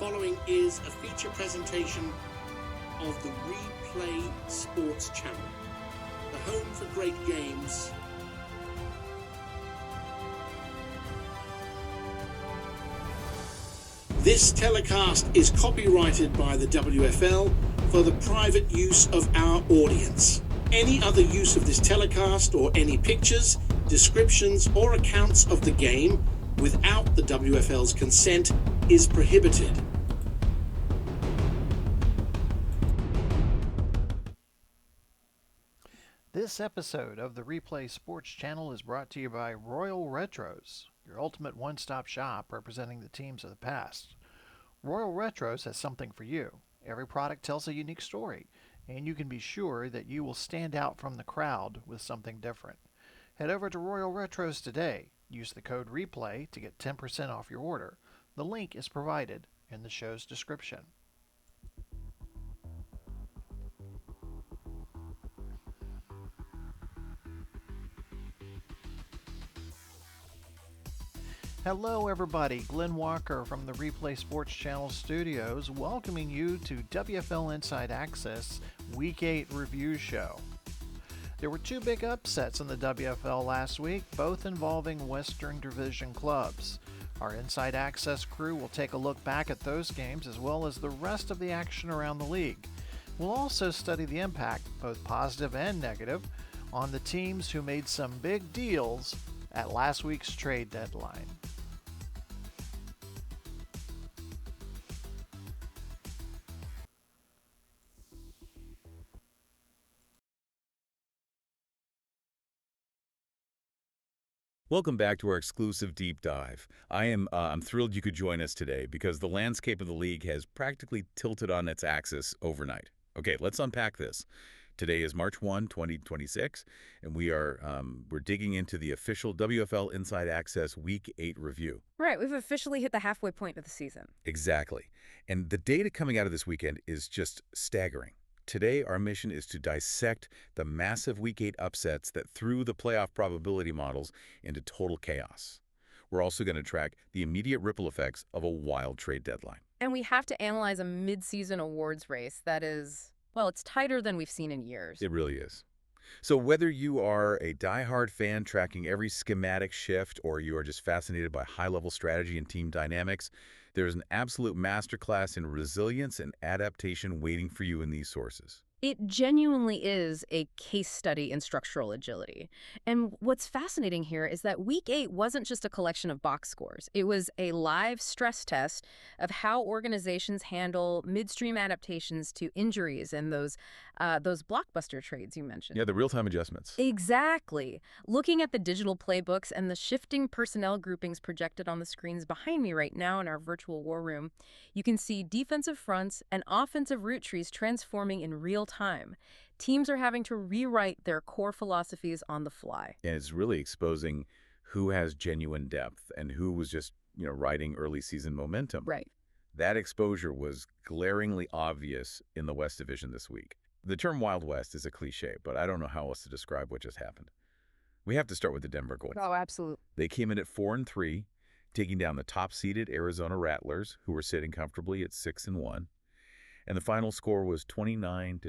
following is a feature presentation of the Replay Sports Channel, the home for great games. This telecast is copyrighted by the WFL for the private use of our audience. Any other use of this telecast or any pictures, descriptions, or accounts of the game without the WFL's consent is prohibited. This episode of the Replay Sports Channel is brought to you by Royal Retros, your ultimate one-stop shop representing the teams of the past. Royal Retros has something for you. Every product tells a unique story, and you can be sure that you will stand out from the crowd with something different. Head over to Royal Retros today. Use the code REPLAY to get 10% off your order. The link is provided in the show's description. Hello everybody, Glenn Walker from the Replay Sports Channel studios welcoming you to WFL Inside Access Week 8 Review Show. There were two big upsets in the WFL last week, both involving Western Division clubs. Our Inside Access crew will take a look back at those games as well as the rest of the action around the league. We'll also study the impact, both positive and negative, on the teams who made some big deals at last week's trade deadline. Welcome back to our exclusive deep dive. I'm thrilled you could join us today because the landscape of the league has practically tilted on its axis overnight. Okay, let's unpack this. Today is March 1, 2026, and we're digging into the official WFL Inside Access Week 8 review. Right, we've officially hit the halfway point of the season. Exactly. And the data coming out of this weekend is just staggering. Today, our mission is to dissect the massive Week 8 upsets that threw the playoff probability models into total chaos. We're also going to track the immediate ripple effects of a wild trade deadline. And we have to analyze a mid-season awards race that is, well, it's tighter than we've seen in years. It really is. So whether you are a diehard fan tracking every schematic shift or you are just fascinated by high-level strategy and team dynamics, there's an absolute masterclass in resilience and adaptation waiting for you in these sources. It genuinely is a case study in structural agility. And what's fascinating here is that Week 8 wasn't just a collection of box scores. It was a live stress test of how organizations handle midstream adaptations to injuries and those blockbuster trades you mentioned. Yeah, the real-time adjustments. Exactly. Looking at the digital playbooks and the shifting personnel groupings projected on the screens behind me right now in our virtual war room, you can see defensive fronts and offensive route trees transforming in real time. Teams are having to rewrite their core philosophies on the fly. And it's really exposing who has genuine depth and who was just, riding early season momentum. Right. That exposure was glaringly obvious in the West Division this week. The term Wild West is a cliche, but I don't know how else to describe what just happened. We have to start with the Denver Gold. Oh, absolutely. They came in at 4-3, taking down the top-seeded Arizona Rattlers, who were sitting comfortably at 6-1. And the final score was 29-23.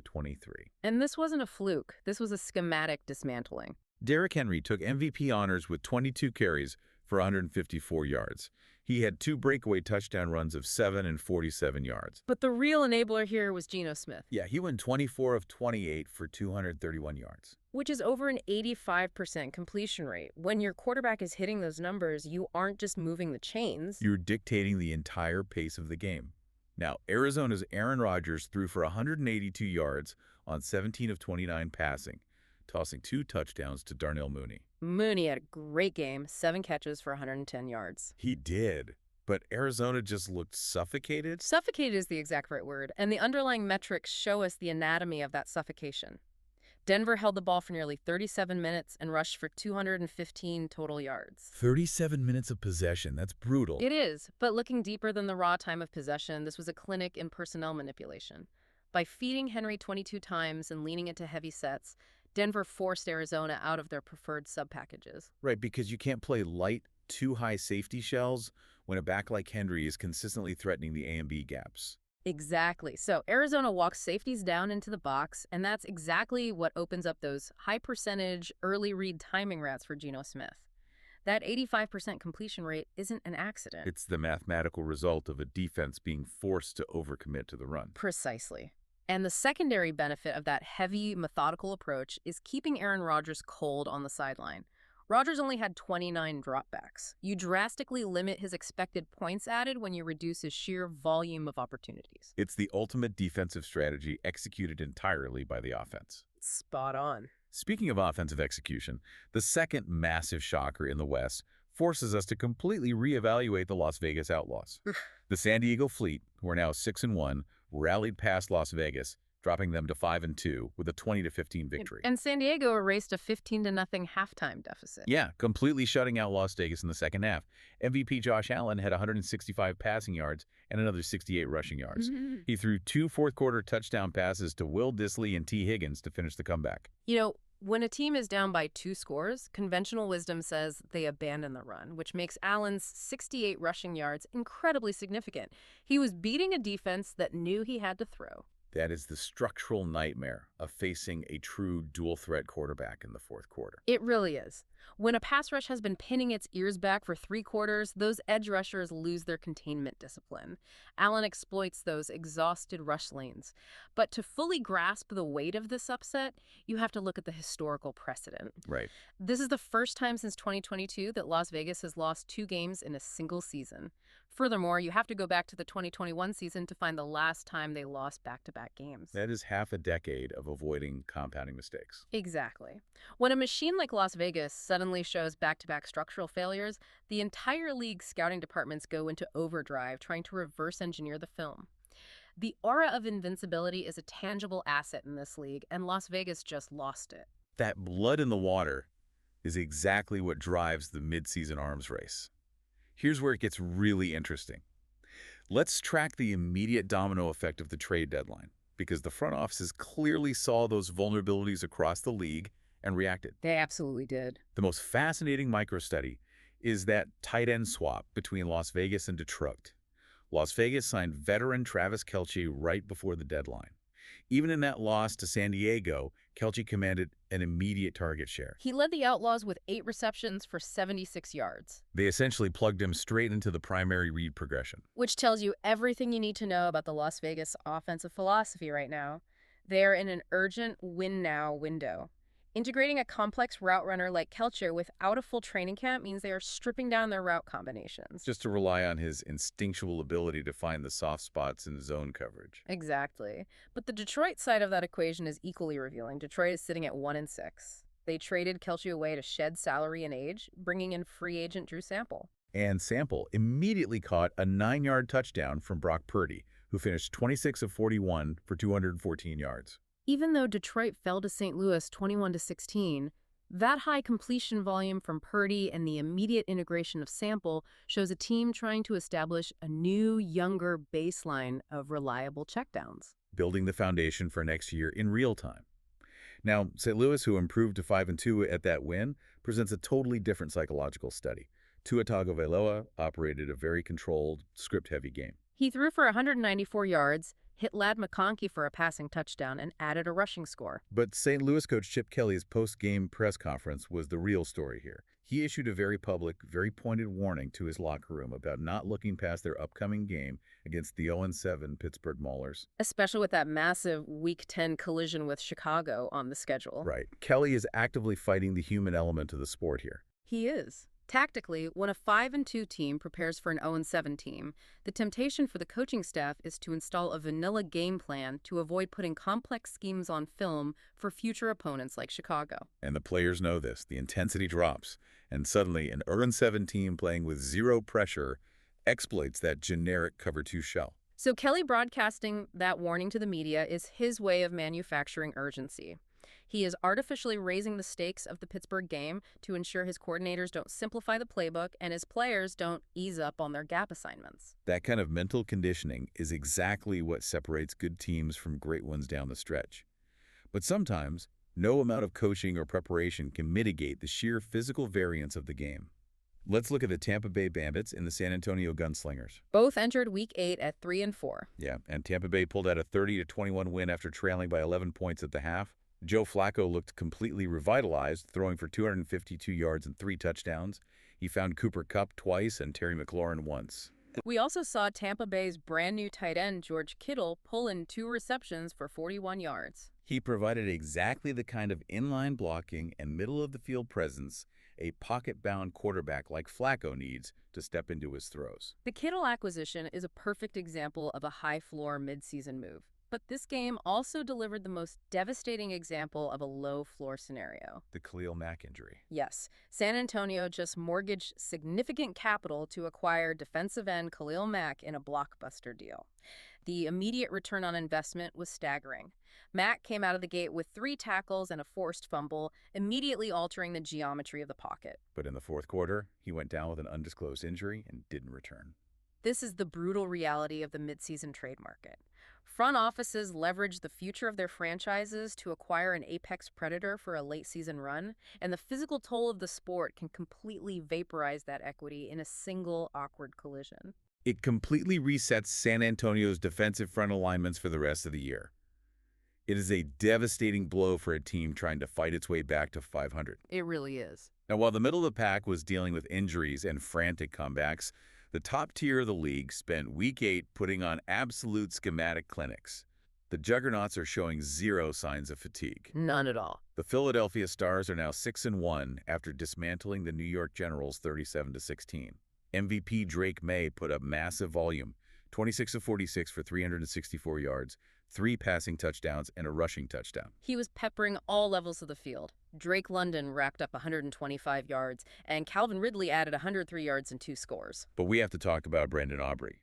And this wasn't a fluke. This was a schematic dismantling. Derrick Henry took MVP honors with 22 carries for 154 yards. He had 2 breakaway touchdown runs of 7 and 47 yards. But the real enabler here was Geno Smith. Yeah, he went 24 of 28 for 231 yards. Which is over an 85% completion rate. When your quarterback is hitting those numbers, you aren't just moving the chains. You're dictating the entire pace of the game. Now, Arizona's Aaron Rodgers threw for 182 yards on 17 of 29 passing, tossing 2 touchdowns to Darnell Mooney. Mooney had a great game, 7 catches for 110 yards. He did, but Arizona just looked suffocated. Suffocated is the exact right word, and the underlying metrics show us the anatomy of that suffocation. Denver held the ball for nearly 37 minutes and rushed for 215 total yards. 37 minutes of possession. That's brutal. It is, but looking deeper than the raw time of possession, this was a clinic in personnel manipulation. By feeding Henry 22 times and leaning into heavy sets, Denver forced Arizona out of their preferred sub-packages. Right, because you can't play light, too high safety shells when a back like Henry is consistently threatening the A and B gaps. Exactly. So Arizona walks safeties down into the box, and that's exactly what opens up those high-percentage early read timing routes for Geno Smith. That 85% completion rate isn't an accident. It's the mathematical result of a defense being forced to overcommit to the run. Precisely. And the secondary benefit of that heavy, methodical approach is keeping Aaron Rodgers cold on the sideline. Rodgers only had 29 dropbacks. You drastically limit his expected points added when you reduce his sheer volume of opportunities. It's the ultimate defensive strategy executed entirely by the offense. Spot on. Speaking of offensive execution, the second massive shocker in the West forces us to completely reevaluate the Las Vegas Outlaws. The San Diego Fleet, who are now 6-1, rallied past Las Vegas, dropping them to 5-2 with a 20-15 victory. And San Diego erased a 15-0 halftime deficit. Yeah, completely shutting out Las Vegas in the second half. MVP Josh Allen had 165 passing yards and another 68 rushing yards. He threw 2 fourth-quarter touchdown passes to Will Dissly and T. Higgins to finish the comeback. You know, when a team is down by 2 scores, conventional wisdom says they abandon the run, which makes Allen's 68 rushing yards incredibly significant. He was beating a defense that knew he had to throw. That is the structural nightmare of facing a true dual-threat quarterback in the fourth quarter. It really is. When a pass rush has been pinning its ears back for 3 quarters, those edge rushers lose their containment discipline. Allen exploits those exhausted rush lanes. But to fully grasp the weight of this upset, you have to look at the historical precedent. Right. This is the first time since 2022 that Las Vegas has lost 2 games in a single season. Furthermore, you have to go back to the 2021 season to find the last time they lost back-to-back games. That is half a decade of avoiding compounding mistakes. Exactly. When a machine like Las Vegas suddenly shows back-to-back structural failures, the entire league's scouting departments go into overdrive trying to reverse engineer the film. The aura of invincibility is a tangible asset in this league, and Las Vegas just lost it. That blood in the water is exactly what drives the midseason arms race. Here's where it gets really interesting. Let's track the immediate domino effect of the trade deadline, because the front offices clearly saw those vulnerabilities across the league and reacted. They absolutely did. The most fascinating micro-study is that tight end swap between Las Vegas and Detroit. Las Vegas signed veteran Travis Kelce right before the deadline. Even in that loss to San Diego, Kelce commanded an immediate target share. He led the Outlaws with 8 receptions for 76 yards. They essentially plugged him straight into the primary read progression. Which tells you everything you need to know about the Las Vegas offensive philosophy right now. They're in an urgent win-now window. Integrating a complex route runner like Kelce without a full training camp means they are stripping down their route combinations. Just to rely on his instinctual ability to find the soft spots in zone coverage. Exactly. But the Detroit side of that equation is equally revealing. Detroit is sitting at 1-6. They traded Kelce away to shed salary and age, bringing in free agent Drew Sample. And Sample immediately caught a 9-yard touchdown from Brock Purdy, who finished 26 of 41 for 214 yards. Even though Detroit fell to St. Louis 21-16, that high completion volume from Purdy and the immediate integration of Sample shows a team trying to establish a new, younger baseline of reliable checkdowns. Building the foundation for next year in real time. Now, St. Louis, who improved to 5-2 at that win, presents a totally different psychological study. Tua Tagovailoa operated a very controlled, script-heavy game. He threw for 194 yards, hit Ladd McConkey for a passing touchdown, and added a rushing score. But St. Louis coach Chip Kelly's post-game press conference was the real story here. He issued a very public, very pointed warning to his locker room about not looking past their upcoming game against the 0-7 Pittsburgh Maulers. Especially with that massive Week 10 collision with Chicago on the schedule. Right. Kelly is actively fighting the human element of the sport here. He is. Tactically, when a 5-2 team prepares for an 0-7 team, the temptation for the coaching staff is to install a vanilla game plan to avoid putting complex schemes on film for future opponents like Chicago. And the players know this. The intensity drops, and suddenly an 0-7 team playing with zero pressure exploits that generic cover 2 shell. So Kelly broadcasting that warning to the media is his way of manufacturing urgency. He is artificially raising the stakes of the Pittsburgh game to ensure his coordinators don't simplify the playbook and his players don't ease up on their gap assignments. That kind of mental conditioning is exactly what separates good teams from great ones down the stretch. But sometimes, no amount of coaching or preparation can mitigate the sheer physical variance of the game. Let's look at the Tampa Bay Bandits and the San Antonio Gunslingers. Both entered Week 8 at 3-4. Yeah, and Tampa Bay pulled out a 30-21 win after trailing by 11 points at the half. Joe Flacco looked completely revitalized, throwing for 252 yards and 3 touchdowns. He found Cooper Kupp twice and Terry McLaurin once. We also saw Tampa Bay's brand new tight end, George Kittle, pull in 2 receptions for 41 yards. He provided exactly the kind of inline blocking and middle-of-the-field presence a pocket-bound quarterback like Flacco needs to step into his throws. The Kittle acquisition is a perfect example of a high-floor midseason move. But this game also delivered the most devastating example of a low-floor scenario. The Khalil Mack injury. Yes, San Antonio just mortgaged significant capital to acquire defensive end Khalil Mack in a blockbuster deal. The immediate return on investment was staggering. Mack came out of the gate with 3 tackles and a forced fumble, immediately altering the geometry of the pocket. But in the fourth quarter, he went down with an undisclosed injury and didn't return. This is the brutal reality of the midseason trade market. Front offices leverage the future of their franchises to acquire an apex predator for a late-season run, and the physical toll of the sport can completely vaporize that equity in a single awkward collision. It completely resets San Antonio's defensive front alignments for the rest of the year. It is a devastating blow for a team trying to fight its way back to 500. It really is. Now, while the middle of the pack was dealing with injuries and frantic comebacks, the top tier of the league spent Week 8 putting on absolute schematic clinics. The juggernauts are showing 0 signs of fatigue. None at all. The Philadelphia Stars are now 6-1 after dismantling the New York Generals 37-16. MVP Drake May put up massive volume, 26 of 46 for 364 yards, 3 passing touchdowns, and a rushing touchdown. He was peppering all levels of the field. Drake London racked up 125 yards, and Calvin Ridley added 103 yards and 2 scores. But we have to talk about Brandon Aubrey.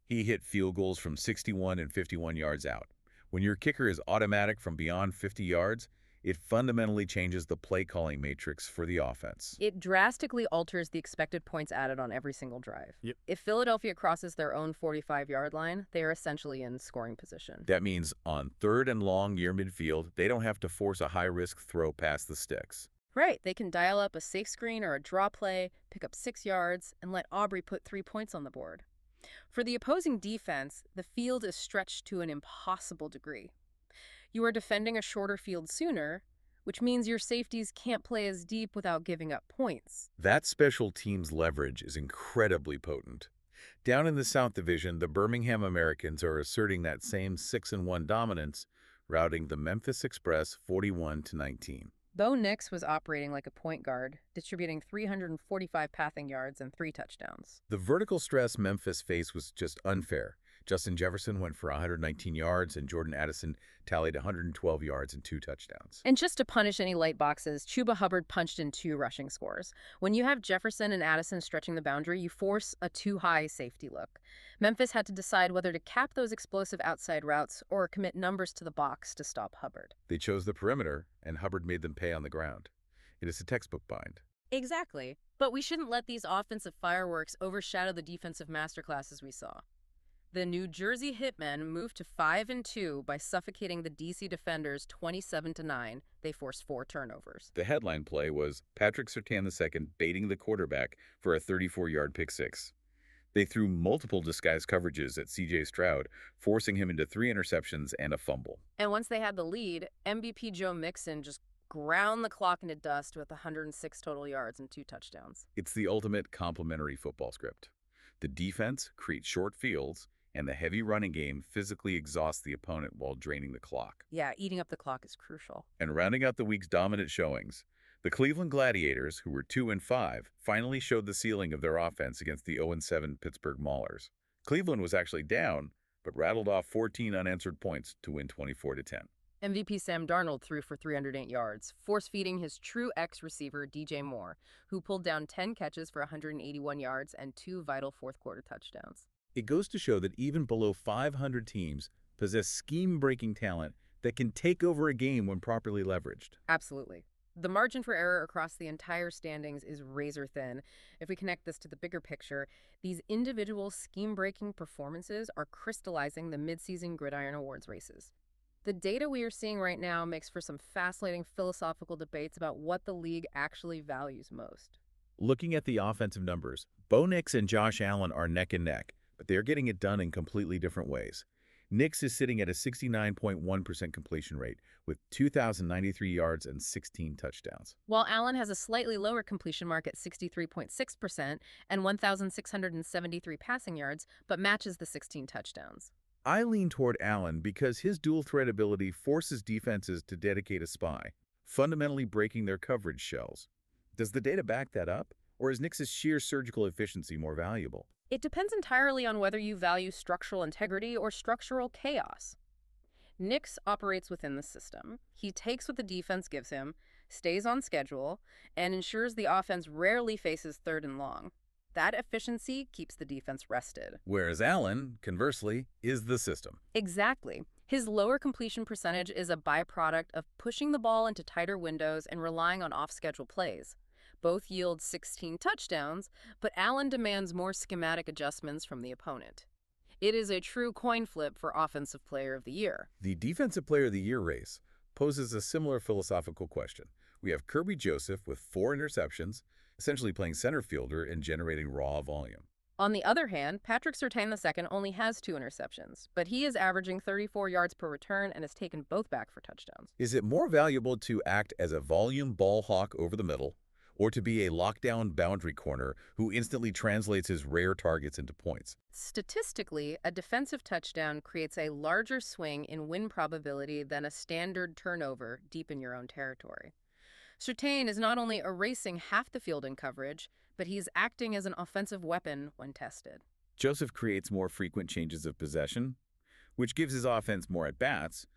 He hit field goals from 61 and 51 yards out. When your kicker is automatic from beyond 50 yards, it fundamentally changes the play-calling matrix for the offense. It drastically alters the expected points added on every single drive. Yep. If Philadelphia crosses their own 45-yard line, they are essentially in scoring position. That means on 3rd and long near midfield, they don't have to force a high-risk throw past the sticks. Right. They can dial up a safe screen or a draw play, pick up 6 yards, and let Aubrey put 3 points on the board. For the opposing defense, the field is stretched to an impossible degree. You are defending a shorter field sooner, which means your safeties can't play as deep without giving up points. That special teams leverage is incredibly potent. Down in the South Division, the Birmingham Americans are asserting that same 6-1 dominance, routing the Memphis Express 41-19. Bo Nix was operating like a point guard, distributing 345 passing yards and 3 touchdowns. The vertical stress Memphis faced was just unfair. Justin Jefferson went for 119 yards, and Jordan Addison tallied 112 yards and 2 touchdowns. And just to punish any light boxes, Chuba Hubbard punched in 2 rushing scores. When you have Jefferson and Addison stretching the boundary, you force a too-high safety look. Memphis had to decide whether to cap those explosive outside routes or commit numbers to the box to stop Hubbard. They chose the perimeter, and Hubbard made them pay on the ground. It is a textbook bind. Exactly. But we shouldn't let these offensive fireworks overshadow the defensive masterclasses we saw. The New Jersey Hitmen moved to 5-2 by suffocating the DC defenders 27-9. They forced 4 turnovers. The headline play was Patrick Surtain II baiting the quarterback for a 34-yard pick-6. They threw multiple disguised coverages at C.J. Stroud, forcing him into 3 interceptions and a fumble. And once they had the lead, MVP Joe Mixon just ground the clock into dust with 106 total yards and 2 touchdowns. It's the ultimate complementary football script. The defense creates short fields, and the heavy running game physically exhausts the opponent while draining the clock. Yeah, eating up the clock is crucial. And rounding out the week's dominant showings, the Cleveland Gladiators, who were 2-5, finally showed the ceiling of their offense against the 0-7 Pittsburgh Maulers. Cleveland was actually down, but rattled off 14 unanswered points to win 24-10. MVP Sam Darnold threw for 308 yards, force-feeding his true ex-receiver DJ Moore, who pulled down 10 catches for 181 yards and 2 vital fourth-quarter touchdowns. It goes to show that even below 500 teams possess scheme-breaking talent that can take over a game when properly leveraged. Absolutely. The margin for error across the entire standings is razor thin. If we connect this to the bigger picture, these individual scheme-breaking performances are crystallizing the midseason Gridiron Awards races. The data we are seeing right now makes for some fascinating philosophical debates about what the league actually values most. Looking at the offensive numbers, Bo Nix and Josh Allen are neck and neck, but they're getting it done in completely different ways. Nix is sitting at a 69.1% completion rate with 2,093 yards and 16 touchdowns. While Allen has a slightly lower completion mark at 63.6% and 1,673 passing yards, but matches the 16 touchdowns. I lean toward Allen because his dual threat ability forces defenses to dedicate a spy, fundamentally breaking their coverage shells. Does the data back that up, or is Nix's sheer surgical efficiency more valuable? It depends entirely on whether you value structural integrity or structural chaos. Nix operates within the system. He takes what the defense gives him, stays on schedule, and ensures the offense rarely faces third and long. That efficiency keeps the defense rested. Whereas Allen, conversely, is the system. Exactly. His lower completion percentage is a byproduct of pushing the ball into tighter windows and relying on off-schedule plays. Both yield 16 touchdowns, but Allen demands more schematic adjustments from the opponent. It is a true coin flip for Offensive Player of the Year. The Defensive Player of the Year race poses a similar philosophical question. We have Kirby Joseph with 4 interceptions, essentially playing center fielder and generating raw volume. On the other hand, Patrick Surtain II only has 2 interceptions, but he is averaging 34 yards per return and has taken both back for touchdowns. Is it more valuable to act as a volume ball hawk over the middle, or to be a lockdown boundary corner who instantly translates his rare targets into points? Statistically, a defensive touchdown creates a larger swing in win probability than a standard turnover deep in your own territory. Surtain is not only erasing half the field in coverage, but he's acting as an offensive weapon when tested. Joseph creates more frequent changes of possession, which gives his offense more at-bats,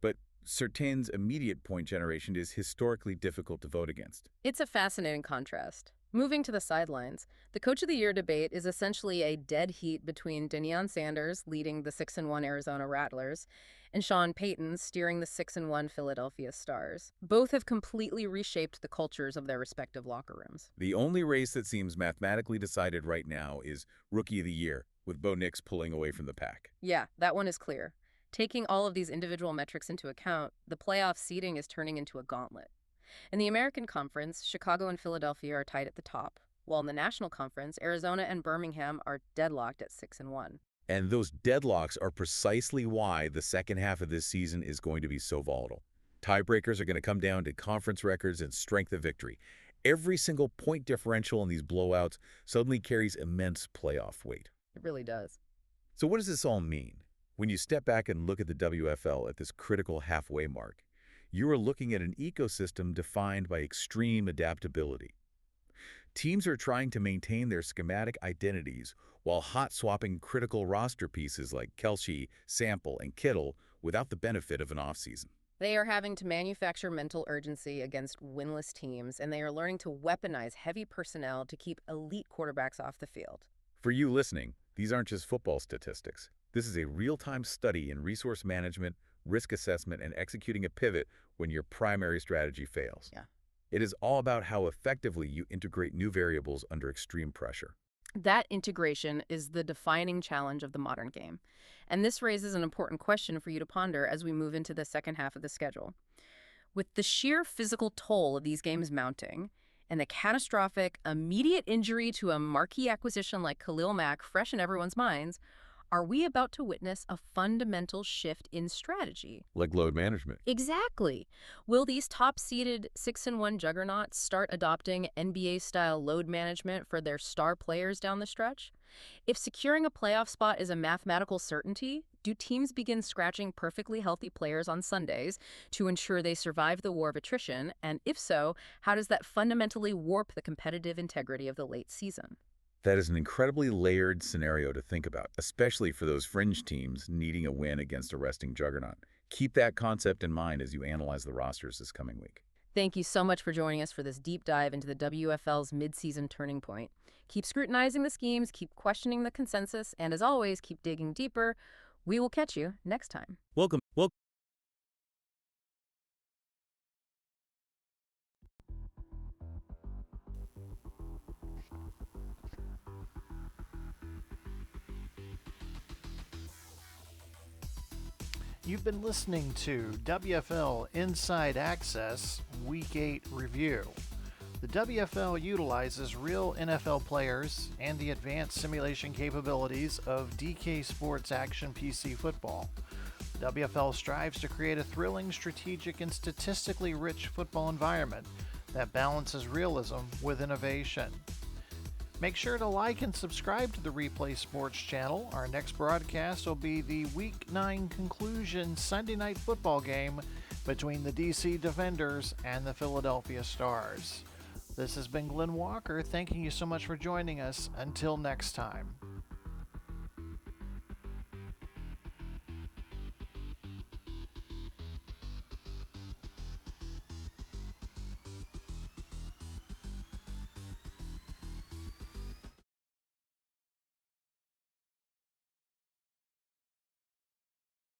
but Surtain's immediate point generation is historically difficult to vote against. It's a fascinating contrast. Moving to the sidelines, the Coach of the Year debate is essentially a dead heat between Deion Sanders leading the 6-1 Arizona Rattlers and Sean Payton steering the 6-1 Philadelphia Stars. Both have completely reshaped the cultures of their respective locker rooms. The only race that seems mathematically decided right now is Rookie of the Year, with Bo Nix pulling away from the pack. Yeah, that one is clear. Taking all of these individual metrics into account, the playoff seeding is turning into a gauntlet. In the American Conference, Chicago and Philadelphia are tied at the top, while in the National Conference, Arizona and Birmingham are deadlocked at 6-1. And those deadlocks are precisely why the second half of this season is going to be so volatile. Tiebreakers are going to come down to conference records and strength of victory. Every single point differential in these blowouts suddenly carries immense playoff weight. It really does. So what does this all mean? When you step back and look at the WFL at this critical halfway mark, you are looking at an ecosystem defined by extreme adaptability. Teams are trying to maintain their schematic identities while hot-swapping critical roster pieces like Kelce, Sample, and Kittle without the benefit of an offseason. They are having to manufacture mental urgency against winless teams, and they are learning to weaponize heavy personnel to keep elite quarterbacks off the field. For you listening, these aren't just football statistics. This is a real-time study in resource management, risk assessment, and executing a pivot when your primary strategy fails. Yeah. It is all about how effectively you integrate new variables under extreme pressure. That integration is the defining challenge of the modern game. And this raises an important question for you to ponder as we move into the second half of the schedule. With the sheer physical toll of these games mounting, and the catastrophic, immediate injury to a marquee acquisition like Khalil Mack fresh in everyone's minds, are we about to witness a fundamental shift in strategy? Like load management. Exactly. Will these top-seeded 6-1 juggernauts start adopting NBA-style load management for their star players down the stretch? If securing a playoff spot is a mathematical certainty, do teams begin scratching perfectly healthy players on Sundays to ensure they survive the war of attrition? And if so, how does that fundamentally warp the competitive integrity of the late season? That is an incredibly layered scenario to think about, especially for those fringe teams needing a win against a resting juggernaut. Keep that concept in mind as you analyze the rosters this coming week. Thank you so much for joining us for this deep dive into the WFL's mid-season turning point. Keep scrutinizing the schemes, keep questioning the consensus, and as always, keep digging deeper. We will catch you next time. Welcome. You've been listening to WFL Inside Access Week 8 Review. The WFL utilizes real NFL players and the advanced simulation capabilities of DK Sports Action PC football. WFL strives to create a thrilling, strategic, and statistically rich football environment that balances realism with innovation. Make sure to like and subscribe to the Replay Sports channel. Our next broadcast will be the Week 9 conclusion Sunday night football game between the DC Defenders and the Philadelphia Stars. This has been Glenn Walker, thanking you so much for joining us. Until next time.